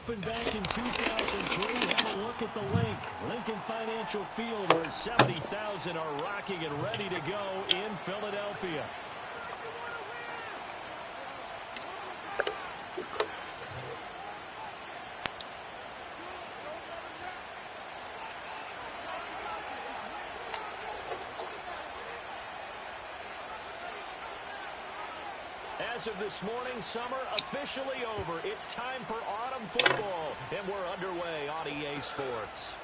opened back in 2003. Have a look at the link. Lincoln Financial Field, where 70,000 are rocking and ready to go in Philadelphia. As of this morning, summer officially over. It's time for autumn football, and we're underway on EA Sports.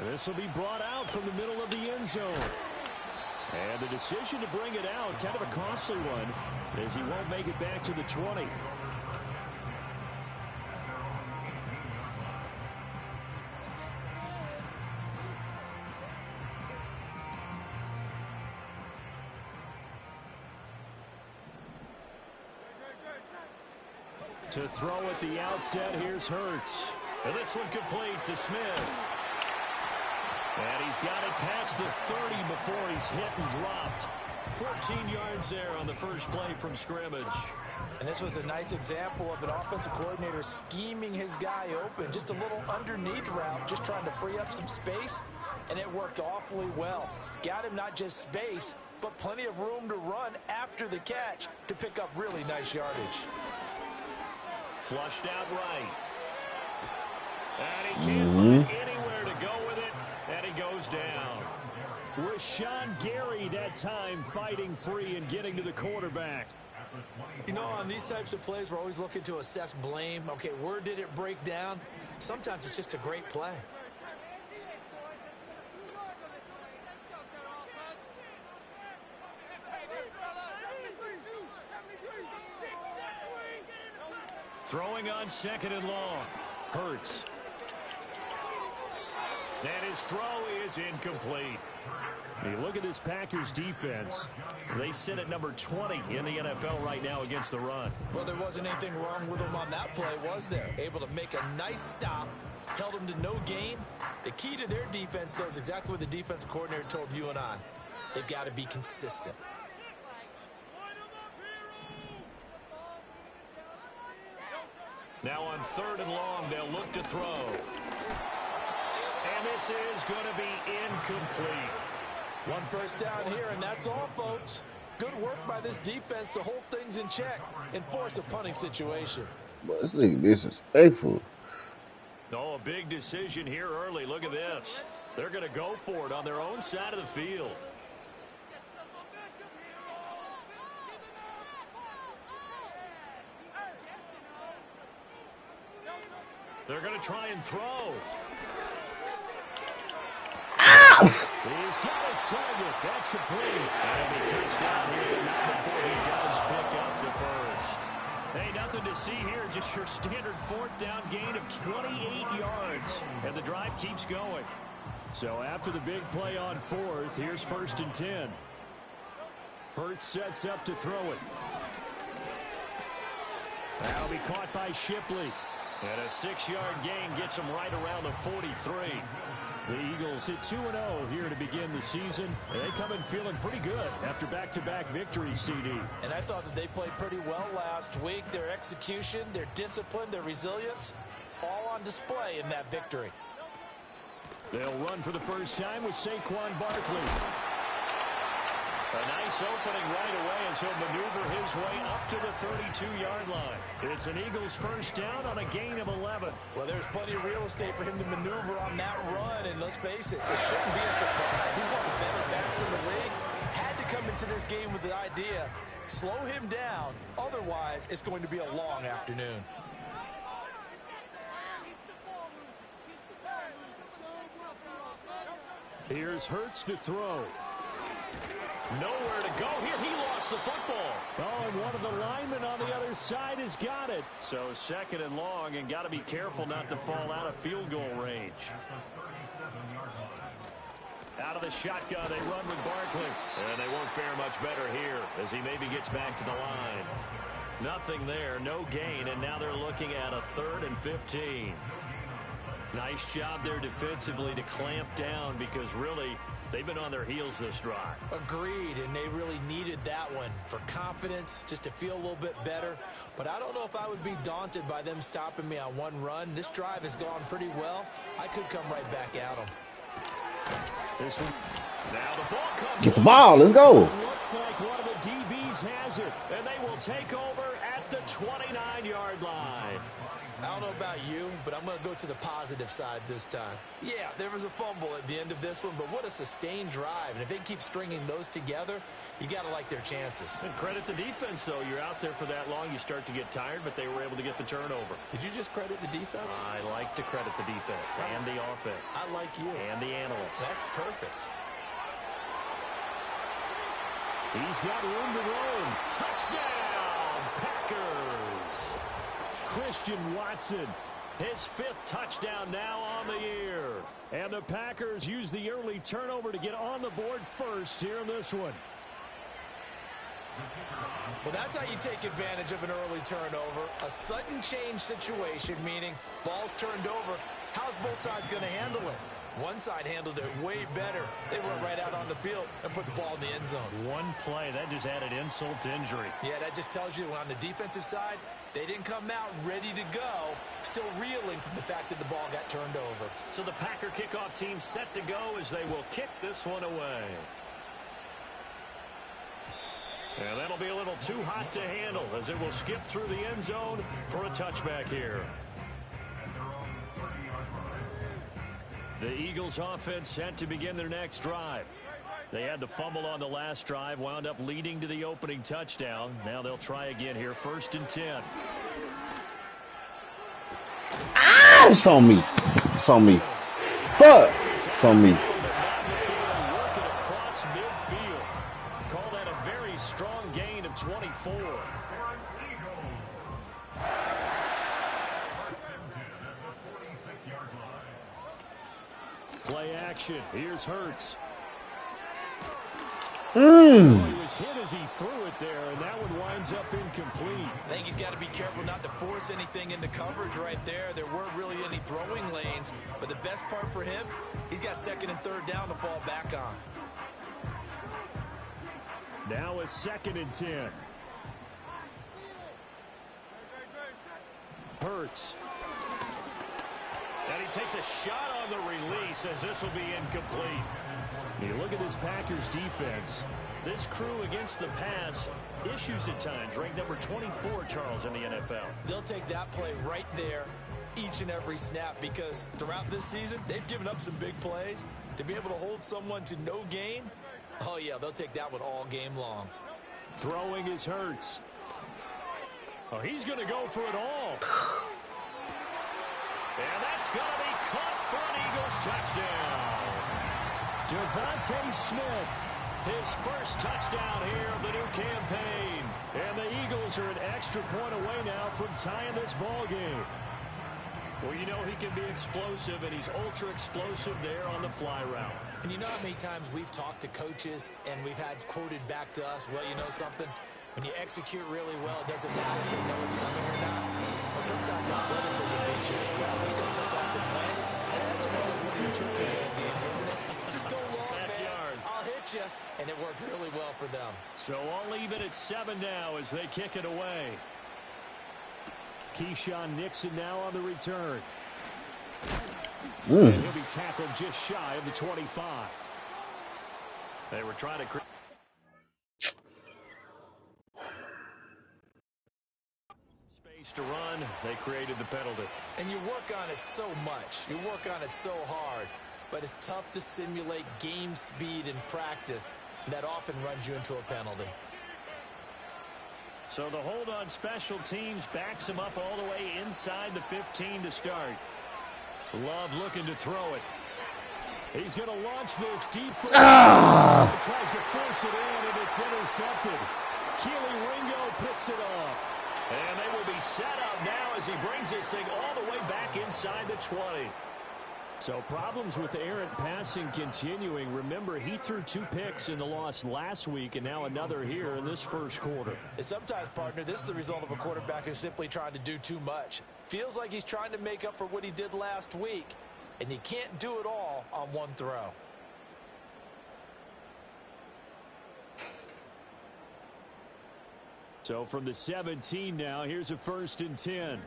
This will be brought out from the middle of the end zone. And the decision to bring it out, kind of a costly one, as he won't make it back to the 20. To throw at the outset, here's Hurts. And this one complete to Smith. And he's got it past the 30 before he's hit and dropped. 14 yards there on the first play from scrimmage. And this was a nice example of an offensive coordinator scheming his guy open. Just a little underneath route, just trying to free up some space. And it worked awfully well. Got him not just space, but plenty of room to run after the catch to pick up really nice yardage. Flushed out right. And he can't find anywhere to go with it. And he goes down. Rashawn Gary that time fighting free and getting to the quarterback. You know, on these types of plays, we're always looking to assess blame. Okay, where did it break down? Sometimes it's just a great play. Throwing on second and long. Hurts. And his throw is incomplete. You look at this Packers defense. They sit at number 20 in the NFL right now against the run. Well, there wasn't anything wrong with them on that play, was there? Able to make a nice stop, held them to no gain. The key to their defense, though, is exactly what the defensive coordinator told you and I. They've got to be consistent. Now on third and long, they'll look to throw. And this is going to be incomplete. One first down here, and that's all, folks. Good work by this defense to hold things in check and force a punting situation. But this nigga disrespectful. Oh, a big decision here early. Look at this. They're going to go for it on their own side of the field. They're going to try and throw. He's got his target. That's complete. And a touchdown here, but not before he does pick up the first. Hey, nothing to see here. Just your standard fourth down gain of 28 yards. And the drive keeps going. So after the big play on fourth, here's first and 10. Hurts sets up to throw it. That'll be caught by Shipley. And a 6-yard gain gets him right around the 43. The Eagles hit 2-0 here to begin the season. And they come in feeling pretty good after back-to-back victories, CD. And I thought that they played pretty well last week. Their execution, their discipline, their resilience, all on display in that victory. They'll run for the first time with Saquon Barkley. A nice opening right away as he'll maneuver his way up to the 32-yard line. It's an Eagles first down on a gain of 11. Well, there's plenty of real estate for him to maneuver on that run, and let's face it, it shouldn't be a surprise. He's one of the better backs in the league. Had to come into this game with the idea, slow him down, otherwise it's going to be a long afternoon. Here's Hurts to throw. Nowhere to go here. He lost the football. Oh, and one of the linemen on the other side has got it. So second and long, and got to be careful not to fall out of field goal range. Out of the shotgun, they run with Barkley. And they won't fare much better here as he maybe gets back to the line. Nothing there, no gain, and now they're looking at a 3rd and 15. Nice job there defensively to clamp down because really they've been on their heels this drive. Agreed, and they really needed that one for confidence, just to feel a little bit better. But I don't know if I would be daunted by them stopping me on one run. This drive has gone pretty well. I could come right back at them. This one. Now the ball comes. Get the ball. Let's go. Looks like one of the DBs has it, and they will take over at the 29-yard line. I don't know about you, but I'm going to go to the positive side this time. Yeah, there was a fumble at the end of this one, but what a sustained drive. And if they keep stringing those together, you got to like their chances. And credit the defense, though. You're out there for that long, you start to get tired, but they were able to get the turnover. Did you just credit the defense? I like to credit the defense and the offense. I like you. And the analysts. That's perfect. He's got room to roam. Touchdown, Packers. Christian Watson, his 5th touchdown now on the year. And the Packers use the early turnover to get on the board first here in this one. Well, that's how you take advantage of an early turnover. A sudden change situation, meaning ball's turned over. How's both sides going to handle it? One side handled it way better. They went right out on the field and put the ball in the end zone. One play, that just added insult to injury. Yeah, that just tells you on the defensive side, they didn't come out ready to go, still reeling from the fact that the ball got turned over. So the Packer kickoff team set to go as they will kick this one away. And that'll be a little too hot to handle as it will skip through the end zone for a touchback here. The Eagles offense set to begin their next drive. They had the fumble on the last drive, wound up leading to the opening touchdown. Now they'll try again here, 1st and 10. Ah, it's on me. It's on me. Fuck. It's on me. Working across midfield. Call that a very strong gain of 24. Play action. Here's Hurts. He was hit as he threw it there, and that one winds up incomplete. I think he's got to be careful not to force anything into coverage right there. There weren't really any throwing lanes, but the best part for him, he's got 2nd and 3rd down to fall back on. Now a 2nd and 10. Hurts. And he takes a shot on the release as this will be incomplete. You look at this Packers defense. This crew against the pass, issues at times, ranked number 24, Charles, in the NFL. They'll take that play right there each and every snap because throughout this season, they've given up some big plays. To be able to hold someone to no gain, oh, yeah, they'll take that one all game long. Throwing is Hurts. Oh, he's going to go for it all. And that's going to be caught for an Eagles touchdown. Devontae Smith, his first touchdown here of the new campaign. And the Eagles are an extra point away now from tying this ball game. Well, you know he can be explosive, and he's ultra-explosive there on the fly route. And you know how many times we've talked to coaches and we've had quoted back to us, well, you know something? When you execute really well, it doesn't matter if they know it's coming or not. Well, sometimes athleticism beats you as well. He just took off and went. And that's almost like one of your turkey bowl games, isn't it? Just go long, man. I'll hit you. And it worked really well for them. So all even at 7 now as they kick it away. Keyshawn Nixon now on the return. And he'll be tackled just shy of the 25. They were trying to space to run. They created the penalty. And you work on it so much. You work on it so hard. But it's tough to simulate game speed in practice. That often runs you into a penalty. So the hold on special teams backs him up all the way inside the 15 to start. Love looking to throw it. He's going to launch this deep for tries to force it in, and it's intercepted. Keely Ringo picks it off. And they will be set up now as he brings this thing all the way back inside the 20. So problems with errant passing continuing. Remember, he threw 2 picks in the loss last week and now another here in this first quarter. And sometimes, partner, this is the result of a quarterback who's simply trying to do too much. Feels like he's trying to make up for what he did last week, and you can't do it all on one throw. So from the 17 now, here's a 1st and 10.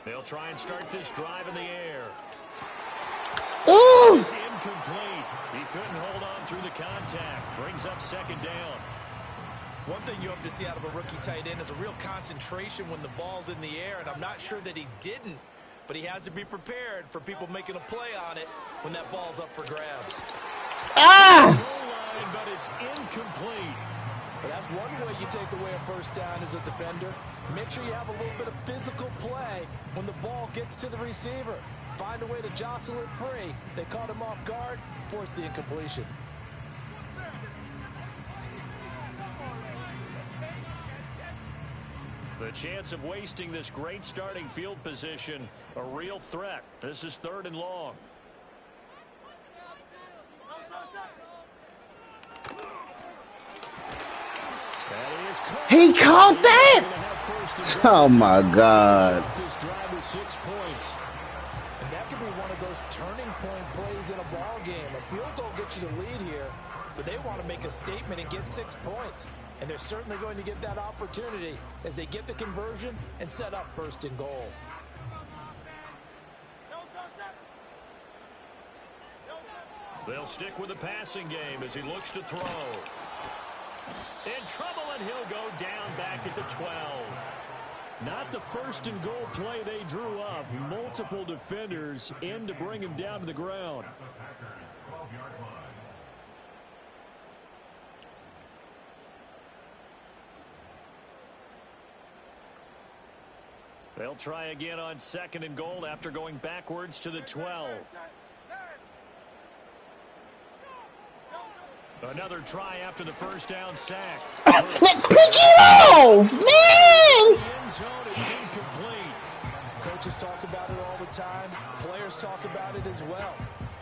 They'll try and start this drive in the air. Ooh. It's incomplete. He couldn't hold on through the contact. Brings up 2nd down. One thing you hope to see out of a rookie tight end is a real concentration when the ball's in the air, and I'm not sure that he didn't, but he has to be prepared for people making a play on it when that ball's up for grabs. Ah! Goal line, but it's incomplete. But that's one way you take away a 1st down as a defender. Make sure you have a little bit of physical play when the ball gets to the receiver. Find a way to jostle it free. They caught him off guard, forced the incompletion. The chance of wasting this great starting field position, a real threat. This is 3rd and long. He caught that? Oh, my God. This drive with 6 points. And that could be one of those turning point plays in a ball game. A field goal gets you the lead here, but they want to make a statement and get 6 points. And they're certainly going to get that opportunity as they get the conversion and set up 1st and goal. They'll stick with the passing game as he looks to throw. In trouble, and he'll go down back at the 12. Not the 1st and goal play they drew up. Multiple defenders in to bring him down to the ground. They'll try again on 2nd and goal after going backwards to the 12. Another try after the 1st down sack. Pick it off, man! The end zone is incomplete. Coaches talk about it all the time. Players talk about it as well.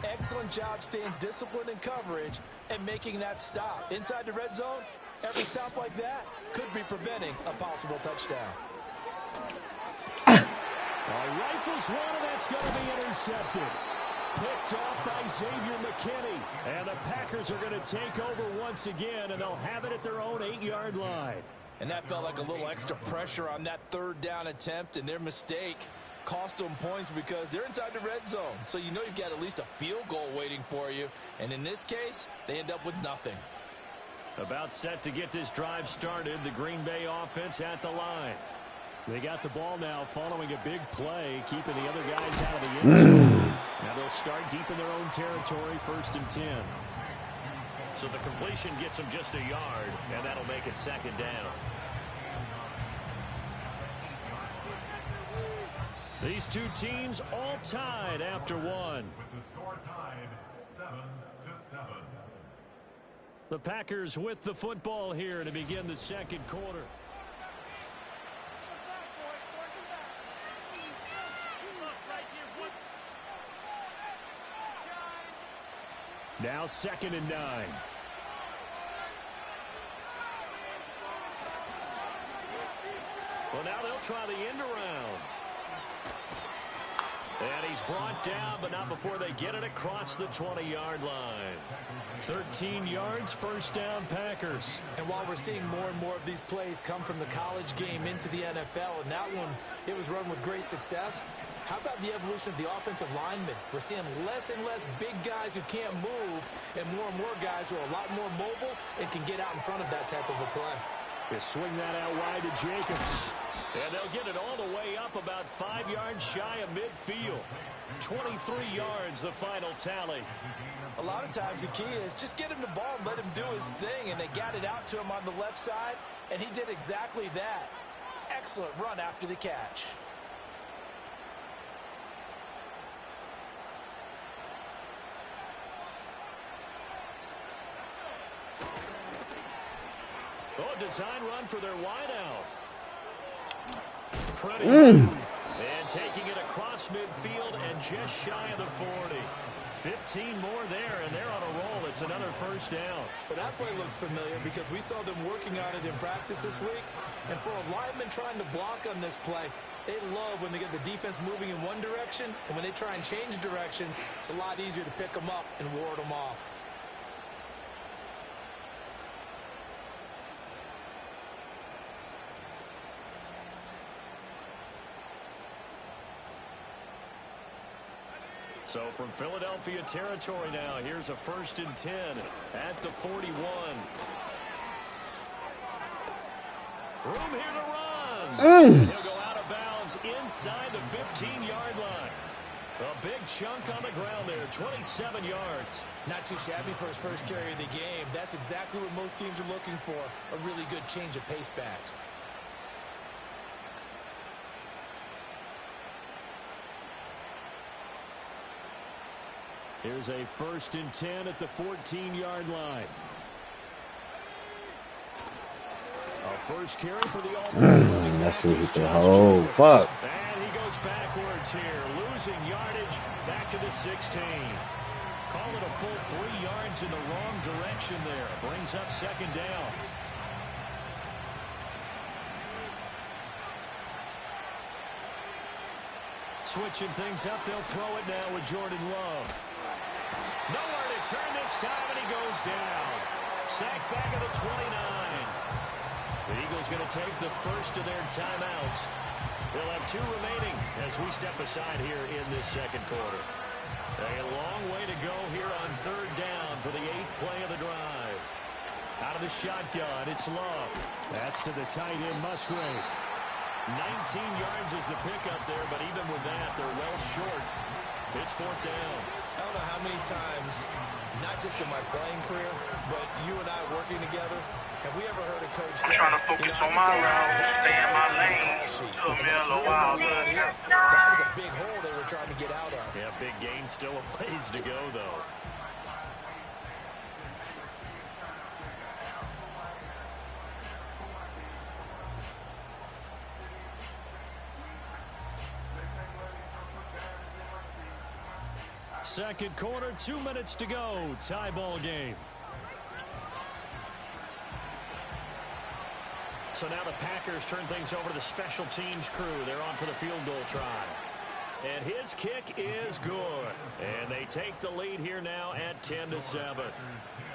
Excellent job staying disciplined in coverage and making that stop. Inside the red zone, every stop like that could be preventing a possible touchdown. Rifles one, and that's going to be intercepted. Picked off by Xavier McKinney. And the Packers are going to take over once again, and they'll have it at their own 8-yard line. And that felt like a little extra pressure on that 3rd down attempt, and their mistake cost them points because they're inside the red zone. So you know you've got at least a field goal waiting for you. And in this case, they end up with nothing. About set to get this drive started, the Green Bay offense at the line. They got the ball now following a big play, keeping the other guys out of the end zone. Now they'll start deep in their own territory, 1st and 10. So the completion gets them just a yard, and that'll make it 2nd down. These two teams all tied after one. With the score tied 7-7. The Packers with the football here to begin the 2nd quarter. Now 2nd and 9. Well, now they'll try the end around. And he's brought down, but not before they get it across the 20-yard line. 13 yards, 1st down, Packers. And while we're seeing more and more of these plays come from the college game into the NFL, and that one, it was run with great success, how about the evolution of the offensive linemen? We're seeing less and less big guys who can't move and more guys who are a lot more mobile and can get out in front of that type of a play. They swing that out wide to Jacobs. And they'll get it all the way up about 5 yards shy of midfield. 23 yards, the final tally. A lot of times the key is just get him the ball and let him do his thing, and they got it out to him on the left side, and he did exactly that. Excellent run after the catch. Oh, design run for their wideout. pretty move. And taking it across midfield and just shy of the 40. 15 more there, and they're on a roll. It's another first down. But that play looks familiar because we saw them working on it in practice this week. And for a lineman trying to block on this play, they love when they get the defense moving in one direction. And when they try and change directions, it's a lot easier to pick them up and ward them off. So from Philadelphia territory now, here's a 1st and 10 at the 41. Room here to run. He'll go out of bounds inside the 15-yard line. A big chunk on the ground there, 27 yards. Not too shabby for his first carry of the game. That's exactly what most teams are looking for, a really good change of pace back. Here's a 1st and 10 at the 14-yard line. A first carry for the All-Pro. That's what he said. Oh, fuck. And he goes backwards here, losing yardage back to the 16. Call it a full 3 yards in the wrong direction there. Brings up 2nd down. Switching things up, they'll throw it now with Jordan Love. Nowhere to turn this time, and he goes down. Sacked back at the 29. The Eagles going to take the first of their timeouts. They'll have 2 remaining as we step aside here in this 2nd quarter. A long way to go here on 3rd down for the 8th play of the drive. Out of the shotgun, it's Love. That's to the tight end, Musgrave. 19 yards is the pickup there, but even with that, they're well short. It's 4th down. I don't know how many times, not just in my playing career, but you and I working together, have we ever heard a coach say, trying to focus on my route, stay in my lane. Took me a little while, but that was a big hole they were trying to get out of. Yeah, big gain, still a ways to go, though. Second quarter, 2 minutes to go. Tie ball game. So now the Packers turn things over to the special teams crew. They're on for the field goal try. And his kick is good. And they take the lead here now at 10-7.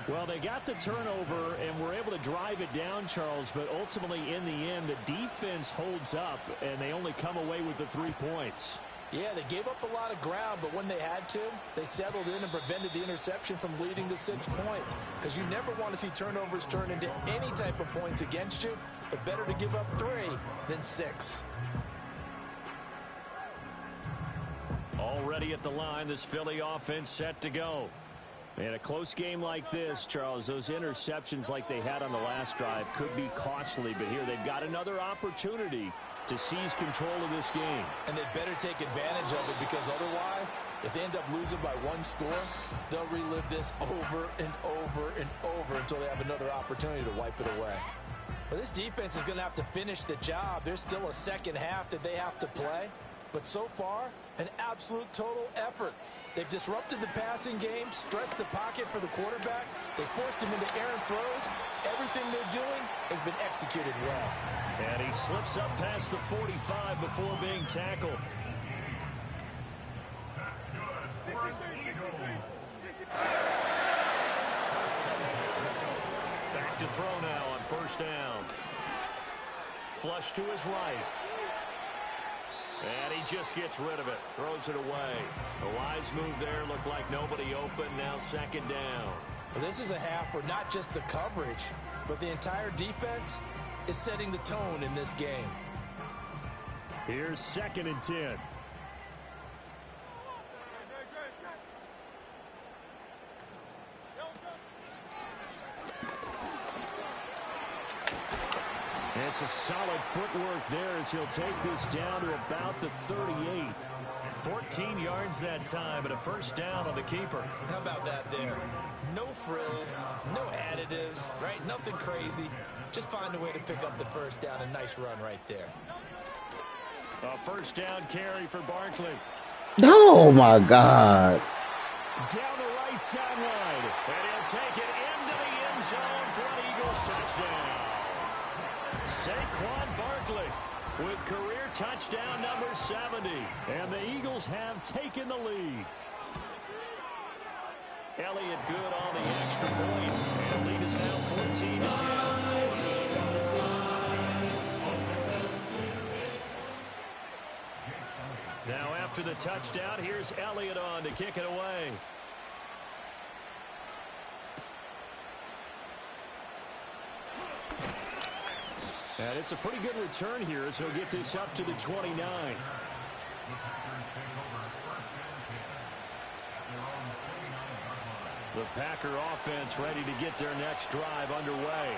Well, they got the turnover and were able to drive it down, Charles, but ultimately in the end, the defense holds up, and they only come away with the 3 points. Yeah, they gave up a lot of ground, but when they had to, they settled in and prevented the interception from leading to 6 points. Because you never want to see turnovers turn into any type of points against you, but better to give up 3 than 6. Already at the line, this Philly offense set to go. In a close game like this, Charles, those interceptions like they had on the last drive could be costly, but here they've got another opportunity to seize control of this game. And they better take advantage of it, because otherwise, if they end up losing by 1 score, they'll relive this over and over and over until they have another opportunity to wipe it away. But this defense is going to have to finish the job. There's still a second half that they have to play. But so far, an absolute total effort. They've disrupted the passing game, stressed the pocket for the quarterback. They forced him into errant throws. Everything they're doing has been executed well. And he slips up past the 45 before being tackled. Back to throw now on 1st down. Flush to his right. And he just gets rid of it. Throws it away. A wise move there. Looked like nobody open. Now 2nd down. Well, this is a half where not just the coverage, but the entire defense is setting the tone in this game. Here's 2nd and 10. And some solid footwork there as he'll take this down to about the 38. 14 yards that time and a 1st down on the keeper. How about that there? No frills, no additives, right? Nothing crazy. Just find a way to pick up the 1st down. A nice run right there. A first down carry for Barkley. Oh, my God. Down the right sideline. And he'll take it into the end zone for an Eagles touchdown. Saquon Barkley with career touchdown number 70. And the Eagles have taken the lead. Elliott good on the extra point. And lead is now 14-10. Now after the touchdown, here's Elliott on to kick it away. And it's a pretty good return here as he'll get this up to the 29. The Packer offense ready to get their next drive underway.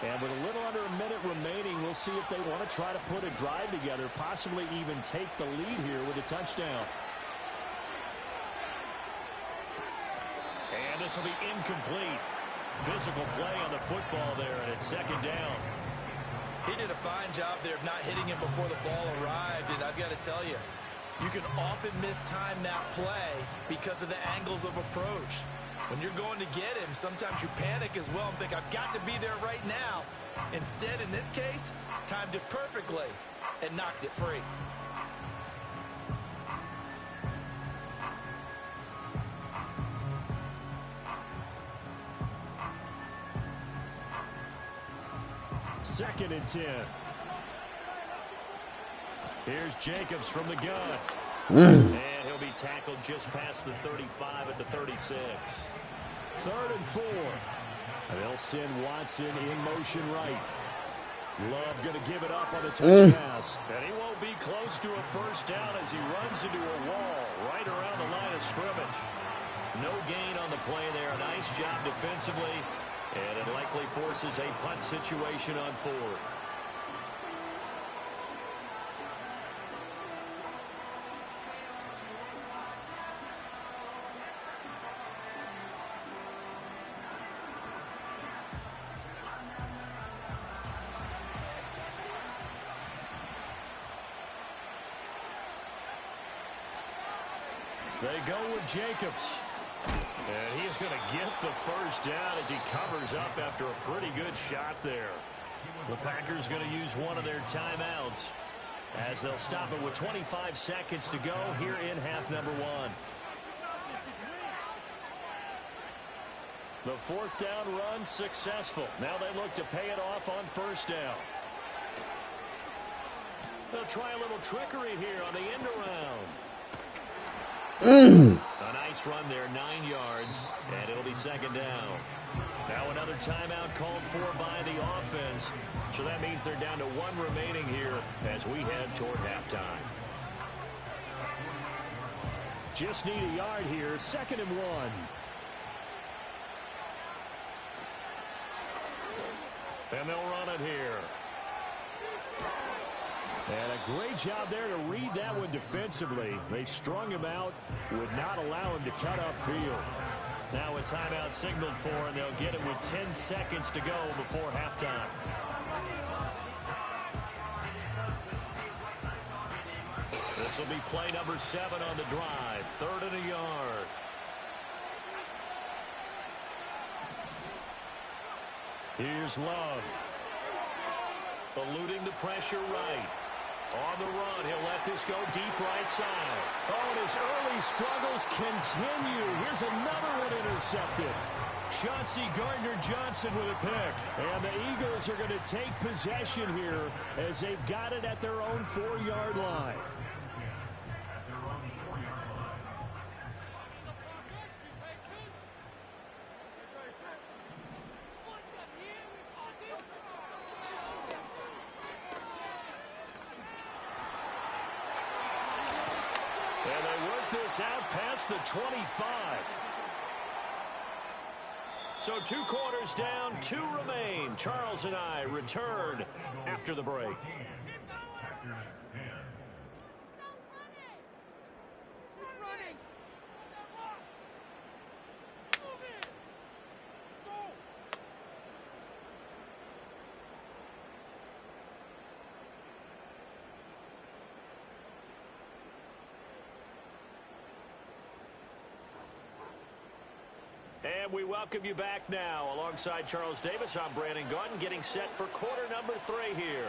And with a little under a minute remaining, we'll see if they want to try to put a drive together, possibly even take the lead here with a touchdown. And this will be incomplete. Physical play on the football there, and it's second down. He did a fine job there of not hitting him before the ball arrived, and I've got to tell you, you can often mistime that play because of the angles of approach. When you're going to get him, sometimes you panic as well and think, I've got to be there right now. Instead, in this case, timed it perfectly and knocked it free. Second and 10. Here's Jacobs from the gun. And he'll be tackled just past the 35 at the 36. Third and 4. And they'll send Watson in motion right. Love going to give it up on the touch pass. And he won't be close to a first down as he runs into a wall right around the line of scrimmage. No gain on the play there. Nice job defensively. And it likely forces a punt situation on fourth. They go with Jacobs. And he is going to get the first down as he covers up after a pretty good shot there. The Packers going to use one of their timeouts as they'll stop it with 25 seconds to go here in half number 1. The fourth down run successful. Now they look to pay it off on first down. They'll try a little trickery here on the end around. A nice run there, 9 yards, and it'll be second down. Now another timeout called for by the offense. So that means they're down to 1 remaining here as we head toward halftime. Just need a yard here, second and 1. And they'll run it here. And a great job there to read that one defensively. They strung him out, would not allow him to cut upfield. Now a timeout signaled for, and they'll get it with 10 seconds to go before halftime. This will be play number 7 on the drive. 3rd and a yard. Here's Love. Eluding the pressure right. On the run, he'll let this go deep right side. Oh, and his early struggles continue. Here's another one intercepted. Chauncey Gardner-Johnson with a pick. And the Eagles are going to take possession here as they've got it at their own 4-yard line. And they work this out past the 25. So 2 quarters down, 2 remain. Charles and I return after the break. And we welcome you back now. Alongside Charles Davis, I'm Brandon Gaudin, getting set for quarter number 3 here.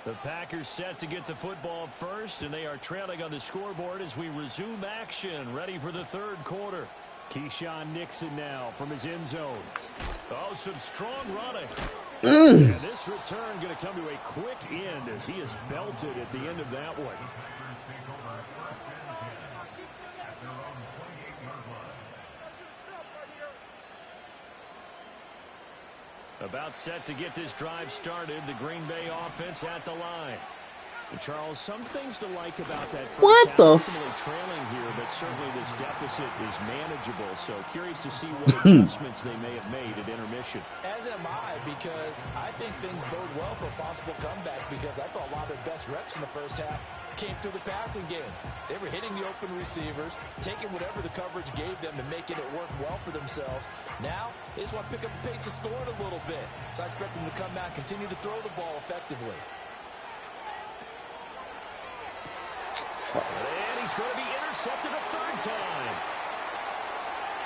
The Packers set to get the football first, and they are trailing on the scoreboard as we resume action, ready for the third quarter. Keyshawn Nixon now from his end zone. Oh, some strong running. And this return going to come to a quick end as he is belted at the end of that one. About set to get this drive started, the Green Bay offense at the line. And Charles, some things to like about that first What half. the? Ultimately trailing here, but certainly this deficit is manageable. So curious to see what adjustments they may have made at intermission. As am I, because I think things bode well for a possible comeback, because I thought a lot of their best reps in the first half came through the passing game. They were hitting the open receivers, taking whatever the coverage gave them and making it work well for themselves. Now, they just want to pick up the pace of scoring a little bit. So I expect them to come out and continue to throw the ball effectively. And he's going to be intercepted a third time.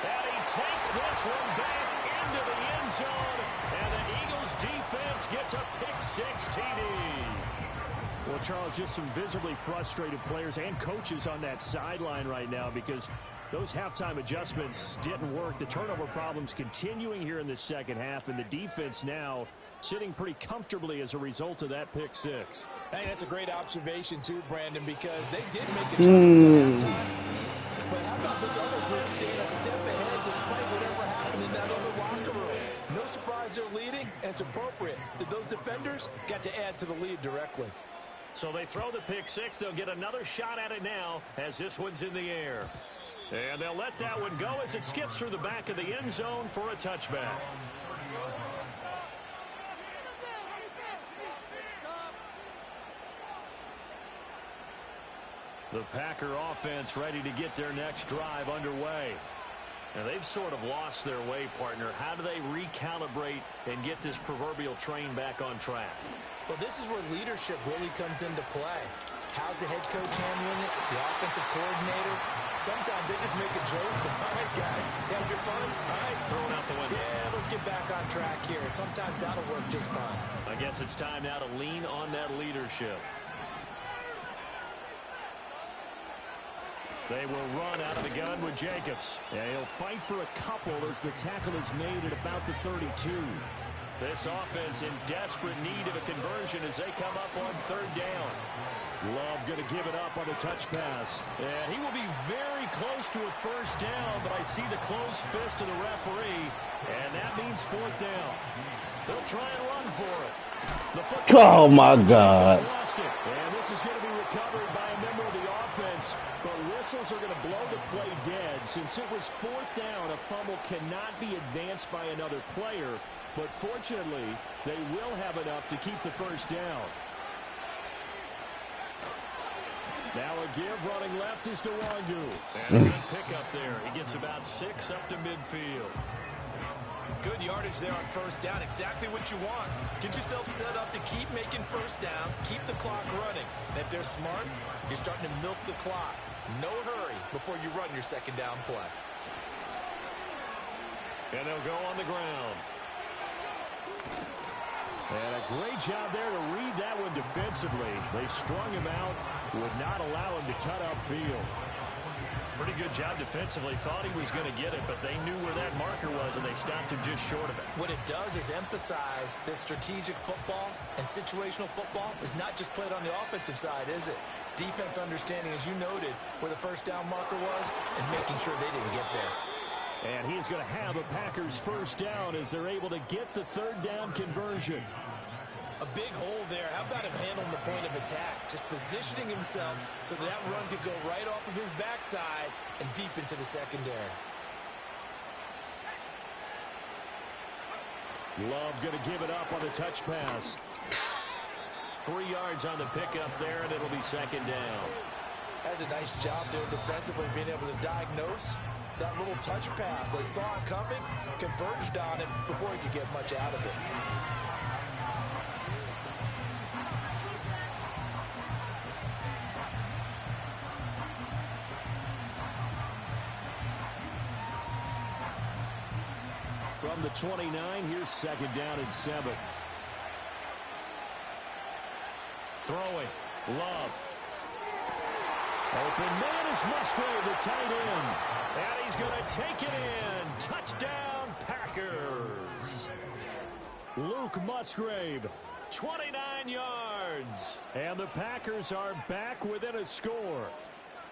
And he takes this one back into the end zone. And the Eagles defense gets a pick-6 TD. Well, Charles, just some visibly frustrated players and coaches on that sideline right now because those halftime adjustments didn't work. The turnover problems continuing here in the second half, and the defense now sitting pretty comfortably as a result of that pick-6. Hey, that's a great observation too, Brandon, because they did make adjustments at halftime. But how about this other group staying a step ahead despite whatever happened in that other locker room? No surprise they're leading, and it's appropriate that those defenders got to add to the lead directly. So they throw the pick-6. They'll get another shot at it now as this one's in the air. And they'll let that one go as it skips through the back of the end zone for a touchback. The Packer offense ready to get their next drive underway. And they've sort of lost their way, partner. How do they recalibrate and get this proverbial train back on track? Well, this is where leadership really comes into play. How's the head coach handling it? The offensive coordinator? Sometimes they just make a joke. All right, guys, had your fun? All right, Throw it out the window. yeah, let's get back on track here. And sometimes that'll work just fine. I guess it's time now to lean on that leadership. They will run out of the gun with Jacobs. Yeah, he'll fight for a couple as the tackle is made at about the 32. This offense in desperate need of a conversion as they come up on third down. Love going to give it up on the touch pass. And he will be very close to a first down, but I see the closed fist of the referee, and that means fourth down. They'll try and run for it. Oh, my God. Lost it. And this is going to be recovered by a member of the offense, but whistles are going to blow the play dead. Since it was fourth down, a fumble cannot be advanced by another player, but fortunately, they will have enough to keep the first down. Now a give running left is Nwangu. And a good pickup there. He gets about 6 up to midfield. Good yardage there on first down. Exactly what you want. Get yourself set up to keep making first downs, keep the clock running. And if they're smart, you're starting to milk the clock. No hurry before you run your second down play. And they'll go on the ground. And a great job there to read that one defensively. They strung him out, would not allow him to cut upfield. Pretty good job defensively. Thought he was going to get it, but they knew where that marker was, and they stopped him just short of it. What it does is emphasize that strategic football and situational football is not just played on the offensive side, is it? Defense understanding, as you noted, where the first down marker was and making sure they didn't get there. And he's going to have a Packers first down as they're able to get the third down conversion. A big hole there. How about him handling the point of attack? Just positioning himself so that run could go right off of his backside and deep into the secondary. Love going to give it up on the touch pass. 3 yards on the pickup there, and it'll be second down. Has a nice job there defensively, being able to diagnose that little touch pass. They saw it coming, converged on it before he could get much out of it. From the 29, here's second down and 7. Throwing. Love. Open man is Musgrave, the tight end. And he's going to take it in. Touchdown, Packers. Luke Musgrave, 29 yards. And the Packers are back within a score.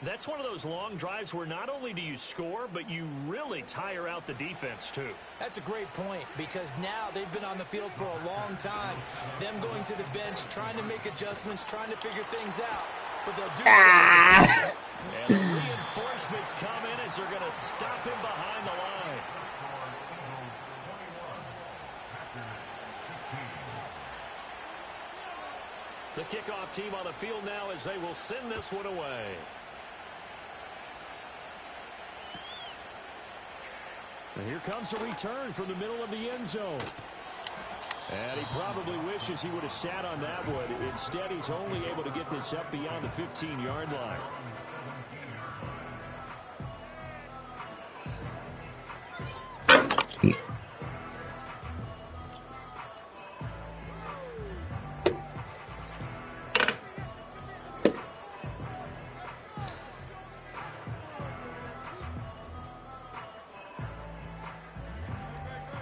That's one of those long drives where not only do you score, but you really tire out the defense, too. That's a great point, because now they've been on the field for a long time. Them going to the bench, trying to make adjustments, trying to figure things out. But they'll do so. And the reinforcements come in as they're going to stop him behind the line. The kickoff team on the field now as they will send this one away. And here comes a return from the middle of the end zone. And he probably wishes he would have sat on that one. Instead, he's only able to get this up beyond the 15-yard line.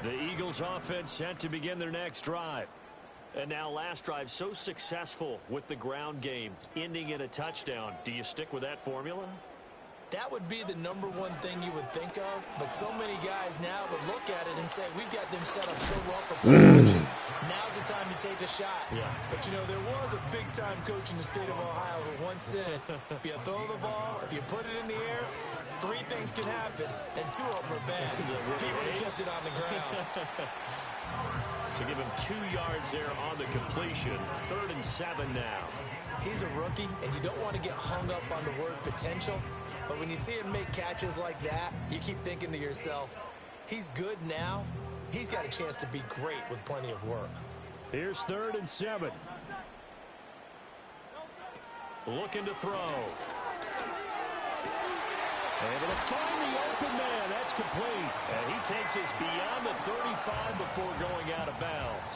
The Eagles offense set to begin their next drive. And now last drive so successful with the ground game, ending in a touchdown. Do you stick with that formula? That would be the #1 thing you would think of, but so many guys now would look at it and say, we've got them set up so well for play action. Now's the time to take a shot. Yeah. But, you know, there was a big-time coach in the state of Ohio who once said, if you throw the ball, if you put it in the air, 3 things can happen, and 2 of them are bad. He would have kept it on the ground. So give him 2 yards there on the completion. 3rd and 7 now. He's a rookie, and you don't want to get hung up on the word potential. But when you see him make catches like that, you keep thinking to yourself, he's good now. He's got a chance to be great with plenty of work. Here's 3rd and 7. Looking to throw. Able to find the open man. That's complete. And he takes us beyond the 35 before going out of bounds.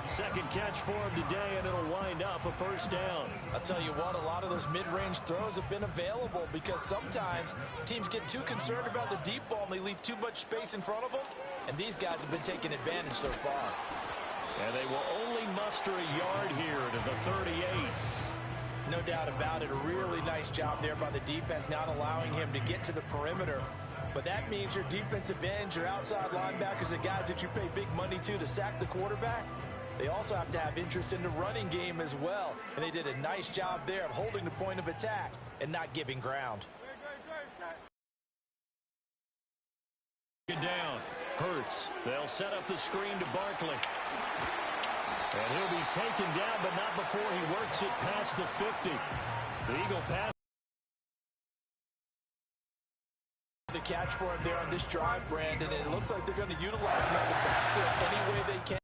Second catch for him today, and it'll wind up a first down. I'll tell you what, a lot of those mid-range throws have been available because sometimes teams get too concerned about the deep ball and they leave too much space in front of them. And these guys have been taking advantage so far. And they will only muster a yard here to the 38. No doubt about it. A really nice job there by the defense, not allowing him to get to the perimeter. But that means your defensive ends, your outside linebackers, the guys that you pay big money to sack the quarterback, they also have to have interest in the running game as well. And they did a nice job there of holding the point of attack and not giving ground. Down. Hurts. They'll set up the screen to Barkley. And he'll be taken down, but not before he works it past the 50. The Eagle pass. The catch for him there on this drive, Brandon, and it looks like they're going to utilize him on the backfield any way they can.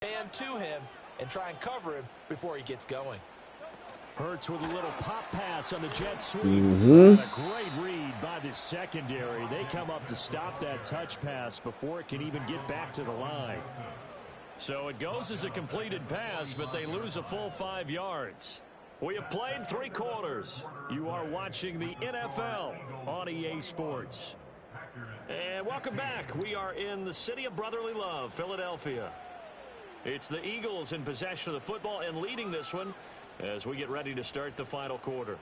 And to him and try and cover him before he gets going. Hurts with a little pop pass on the jet sweep. A great read by the secondary. They come up to stop that touch pass before it can even get back to the line. So it goes as a completed pass, but they lose a full 5 yards. We have played 3 quarters. You are watching the NFL on EA Sports. And welcome back. We are in the city of brotherly love, Philadelphia. It's the Eagles in possession of the football and leading this one as we get ready to start the final quarter.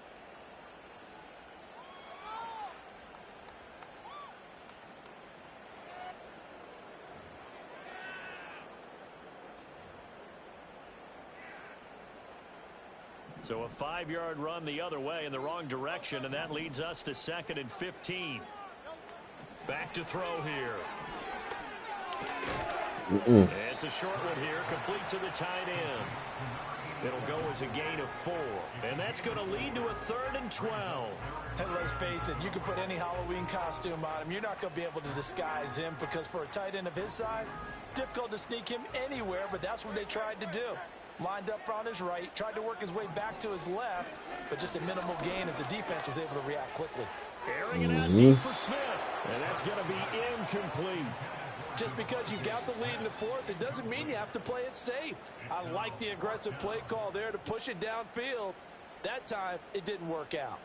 So a 5-yard run the other way in the wrong direction, and that leads us to 2nd and 15. Back to throw here. It's a short one here, complete to the tight end. It'll go as a gain of 4, and that's going to lead to a 3rd and 12. And let's face it, you can put any Halloween costume on him. You're not going to be able to disguise him because for a tight end of his size, difficult to sneak him anywhere, but that's what they tried to do. Lined up on his right, tried to work his way back to his left, but just a minimal gain as the defense was able to react quickly. Airing it out deep for Smith. And that's going to be incomplete. Just because you got the lead in the fourth, it doesn't mean you have to play it safe. I like the aggressive play call there to push it downfield. That time, it didn't work out.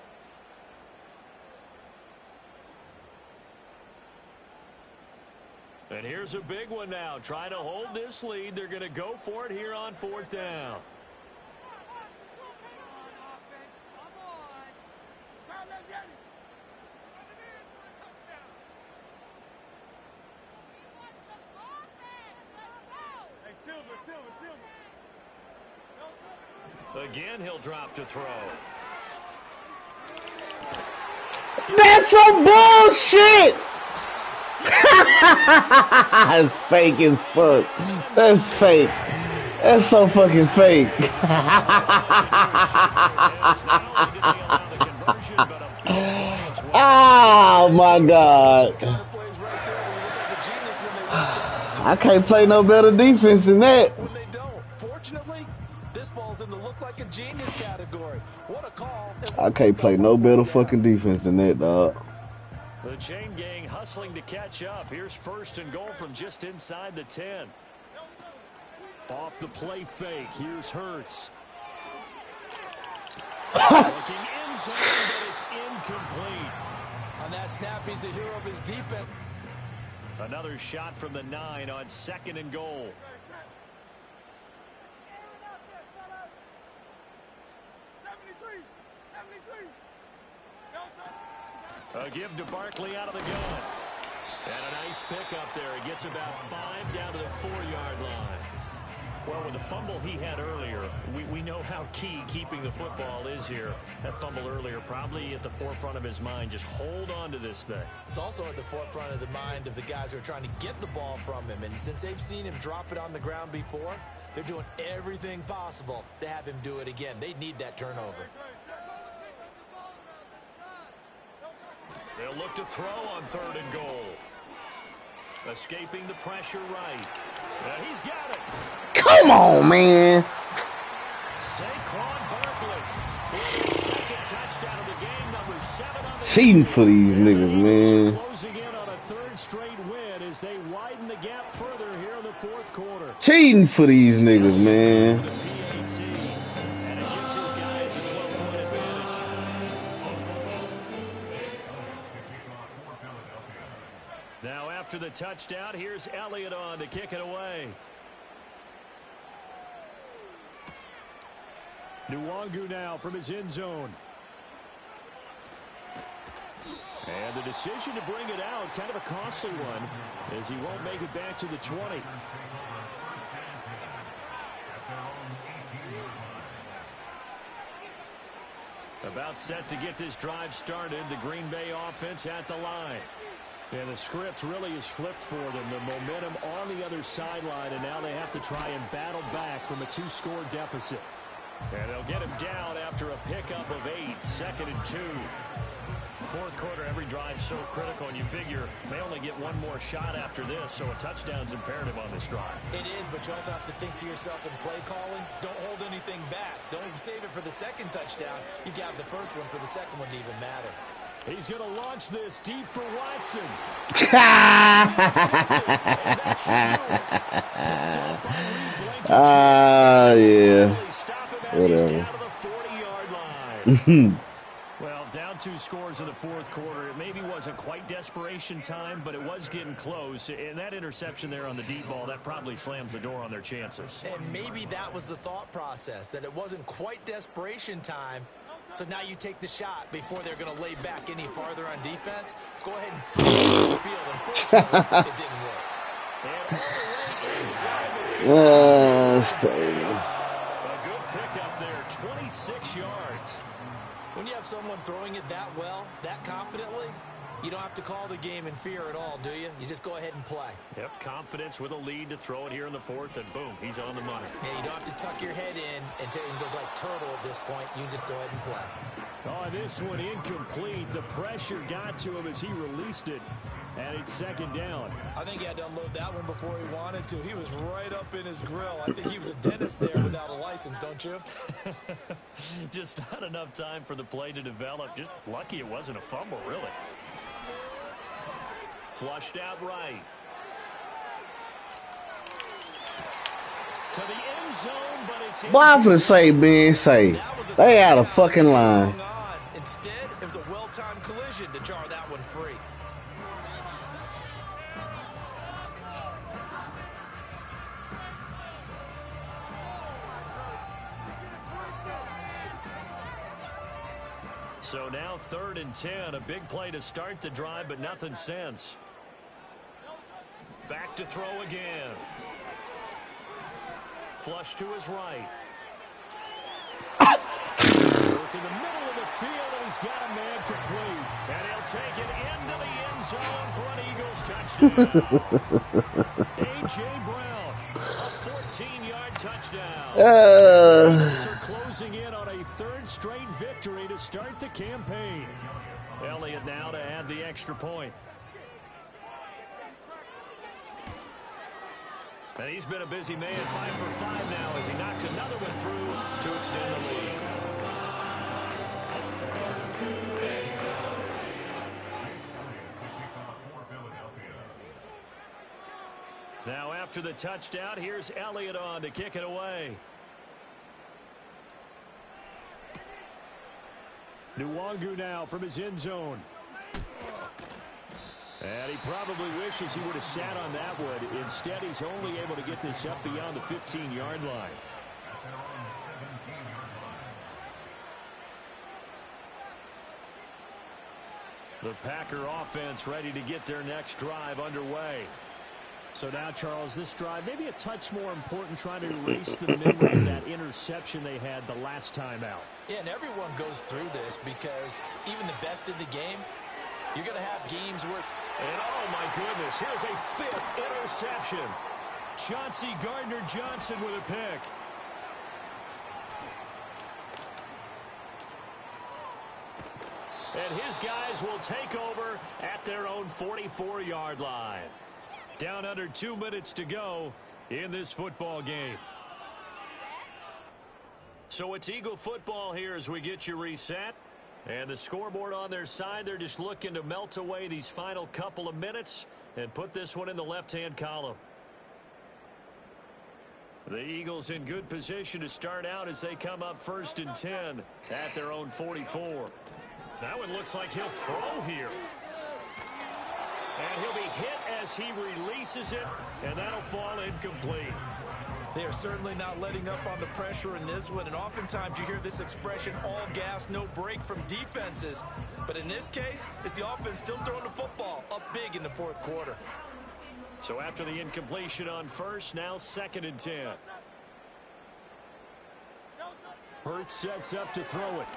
And here's a big one now. Trying to hold this lead. They're going to go for it here on 4th down. Again, he'll drop to throw. That's some bullshit! It's fake as fuck. That's fake. That's so fucking fake. Oh my God. I can't play no better defense than that. Fortunately, this ball's in the look like a genius category. What a call. I can't play no better fucking defense than that, dog. The chain gang hustling to catch up. Here's 1st and goal from just inside the 10. Off the play fake. Here's Hurts. Looking in zone, but it's incomplete. On that snap, he's the hero of his defense. Another shot from the 9 on 2nd and goal. A give to Barkley out of the gun. And a nice pickup there. He gets about 5 down to the 4-yard line. Well, with the fumble he had earlier, we know how key keeping the football is here. That fumble earlier probably at the forefront of his mind. Just hold on to this thing. It's also at the forefront of the mind of the guys who are trying to get the ball from him. And since they've seen him drop it on the ground before, they're doing everything possible to have him do it again. They need that turnover. They'll look to throw on 3rd and goal. Escaping the pressure right. And he's got it. Come on, man. Saquon Barkley. Second touchdown of the game, number 7 on the Cheating for these niggas, man. Closing in on a 3rd straight win as they widen the gap further here in the 4th quarter. Cheating for these niggas, man. The PAT. And it gives his guys a 12-point advantage. Now after the touchdown, here's Elliott on to kick it away. Nwangu now from his end zone. And the decision to bring it out, kind of a costly one, as he won't make it back to the 20. About set to get this drive started, the Green Bay offense at the line. And the script really is flipped for them. The momentum on the other sideline, and now they have to try and battle back from a 2-score deficit. And they'll get him down after a pickup of 8, 2nd and 2. 4th quarter, every drive so critical, and you figure they only get one more shot after this, so a touchdown's imperative on this drive. It is, but you also have to think to yourself in play calling, don't hold anything back. Don't save it for the 2nd touchdown. You got the 1st one for the 2nd one to even matter. He's going to launch this deep for Watson. Yeah. Whatever. Well, down 2 scores in the 4th quarter. It maybe wasn't quite desperation time, but it was getting close. And that interception there on the deep ball, that probably slams the door on their chances. And maybe that was the thought process, that it wasn't quite desperation time. So now you take the shot before they're going to lay back any farther on defense. Go ahead and throw it on the field. Unfortunately, it didn't work. And all the way inside the 50. A good pickup there, 26 yards. When you have someone throwing it that well, that confidently, you don't have to call the game in fear at all, do you? You just go ahead and play. Yep, confidence with a lead to throw it here in the 4th, and boom, he's on the money. Yeah, you don't have to tuck your head in and go like turtle at this point. You just go ahead and play. Oh, this one incomplete. The pressure got to him as he released it. And it's second down. I think he had to unload that one before he wanted to. He was right up in his grill. I think he was a dentist there without a license, don't you? Just not enough time for the play to develop. Just lucky it wasn't a fumble, really. Flushed out right. To the end zone, but it's Boy, I'm finna say, man, say. They out of fucking line. Instead, it was a well-timed collision to jar that one free. So now 3rd and 10. A big play to start the drive, but nothing since. Back to throw again. Flush to his right. Work in the middle of the field, and he's got a man complete. And he'll take it into the end zone for an Eagles touchdown. A.J. Brown, a 14-yard touchdown. The Eagles are closing in on a 3rd straight victory to start the campaign. Elliott now to add the extra point. And he's been a busy man, 5 for 5 now as he knocks another one through to extend the lead. Now after the touchdown, here's Elliott on to kick it away. Nwangu now from his end zone. And he probably wishes he would have sat on that one. Instead, he's only able to get this up beyond the 15-yard line. The Packer offense ready to get their next drive underway. So now, Charles, this drive maybe a touch more important, trying to erase the memory of that interception they had the last time out. Yeah, and everyone goes through this because even the best in the game, you're going to have games where... And oh my goodness, here's a 5th interception. Chauncey Gardner-Johnson with a pick. And his guys will take over at their own 44-yard line. Down under 2 minutes to go in this football game. So it's Eagle football here as we get you reset. And the scoreboard on their side, they're just looking to melt away these final couple of minutes and put this one in the left-hand column. The Eagles in good position to start out as they come up 1st and 10 at their own 44. That one looks like he'll throw here. And he'll be hit as he releases it, and that'll fall incomplete. They are certainly not letting up on the pressure in this one, and oftentimes you hear this expression, all gas, no break from defenses. But in this case, it's the offense still throwing the football up big in the 4th quarter. So after the incompletion on 1st, now 2nd and 10. Hurts sets up to throw it.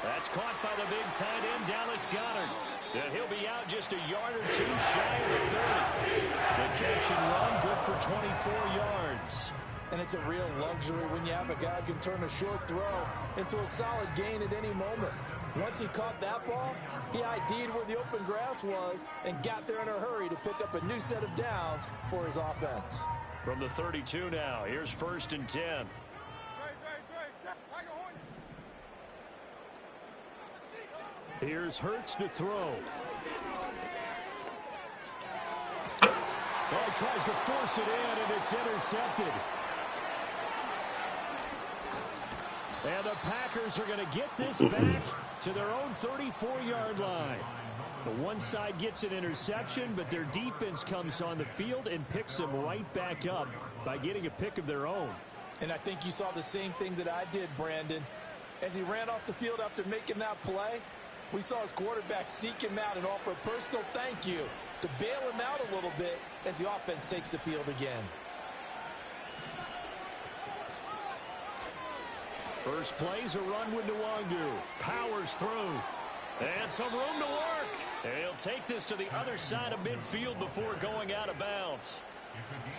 That's caught by the big tight end, Dallas Goedert. And he'll be out just a yard or two shy of the 30. The catch and run, good for 24 yards. And it's a real luxury when you have a guy who can turn a short throw into a solid gain at any moment. Once he caught that ball, he ID'd where the open grass was and got there in a hurry to pick up a new set of downs for his offense. From the 32 now, here's 1st and 10. Here's Hurts to throw. Oh, tries to force it in, and it's intercepted. And the Packers are going to get this back to their own 34-yard line. The one side gets an interception, but their defense comes on the field and picks them right back up by getting a pick of their own. And I think you saw the same thing that I did, Brandon. As he ran off the field after making that play, we saw his quarterback seek him out and offer a personal thank you to bail him out a little bit as the offense takes the field again. First play's a run with Nwangu. Powers through. And some room to work. And he'll take this to the other side of midfield before going out of bounds.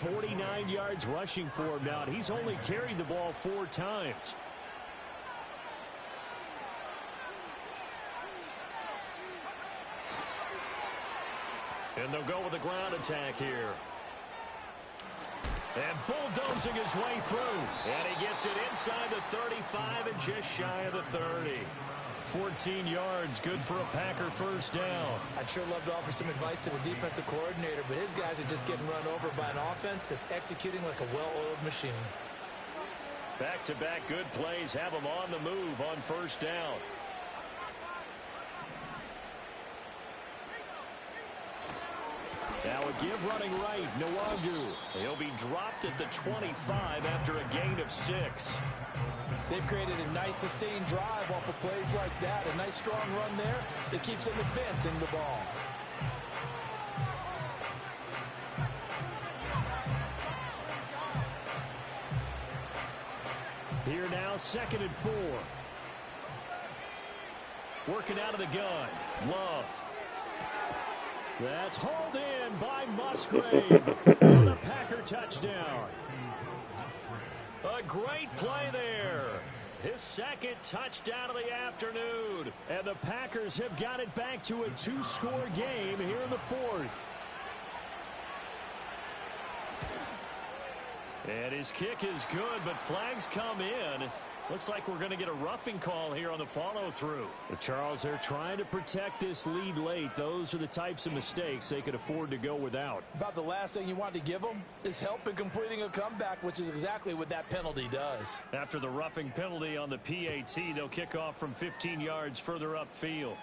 49 yards rushing for him now. He's only carried the ball 4 times. And they'll go with a ground attack here. And bulldozing his way through. And he gets it inside the 35 and just shy of the 30. 14 yards, good for a Packer first down. I'd sure love to offer some advice to the defensive coordinator, but his guys are just getting run over by an offense that's executing like a well-oiled machine. Back-to-back good plays have them on the move on first down. Now a give running right, Nwagu. He'll be dropped at the 25 after a gain of 6. They've created a nice sustained drive off of plays like that. A nice strong run there that keeps them advancing the ball. Here now, 2nd and 4. Working out of the gun. Love. That's hauled in by Musgrave for the Packer touchdown. A great play there. His second touchdown of the afternoon. And the Packers have got it back to a 2-score game here in the 4th. And his kick is good, but flags come in. Looks like we're going to get a roughing call here on the follow-through. Well, Charles, they're trying to protect this lead late. Those are the types of mistakes they could afford to go without. About the last thing you want to give them is help in completing a comeback, which is exactly what that penalty does. After the roughing penalty on the PAT, they'll kick off from 15 yards further upfield.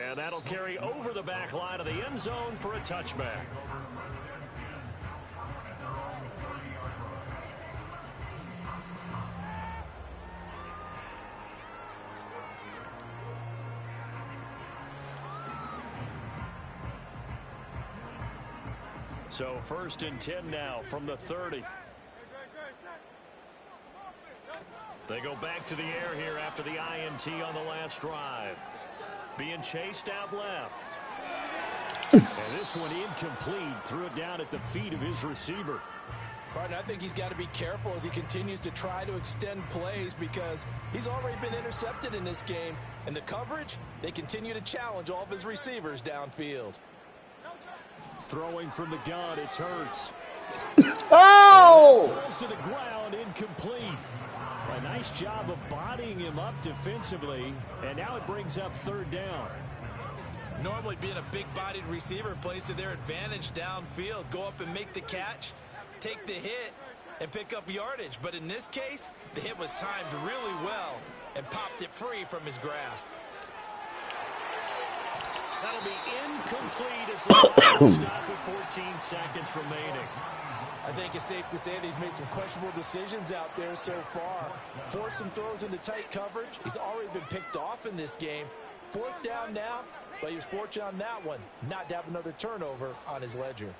And that'll carry over the back line of the end zone for a touchback. So 1st and 10 now from the 30. They go back to the air here after the INT on the last drive. Being chased out left. And this one incomplete. Threw it down at the feet of his receiver. Partner, I think he's got to be careful as he continues to try to extend plays because he's already been intercepted in this game. And the coverage, they continue to challenge all of his receivers downfield. Throwing from the gun, it's Hurts. Oh! Falls to the ground, incomplete. A nice job of bodying him up defensively, and now it brings up 3rd down. Normally being a big-bodied receiver plays to their advantage downfield. Go up and make the catch, take the hit, and pick up yardage. But in this case, the hit was timed really well and popped it free from his grasp. That'll be incomplete as the stop with 14 seconds remaining. I think it's safe to say that he's made some questionable decisions out there so far. Forced some throws into tight coverage. He's already been picked off in this game. 4th down now, but he was fortunate on that one not to have another turnover on his ledger.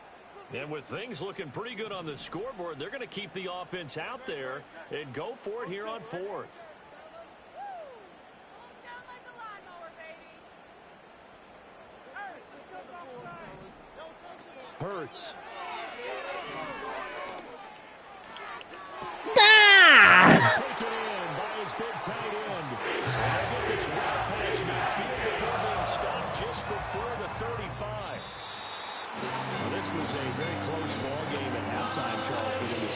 And with things looking pretty good on the scoreboard, they're going to keep the offense out there and go for it here on 4th. Hurts. Ah! Taken in by his big tight end. And they get this route past midfield before being stopped just before the 35. Well, this was a very close ball game at halftime, Charles, but in the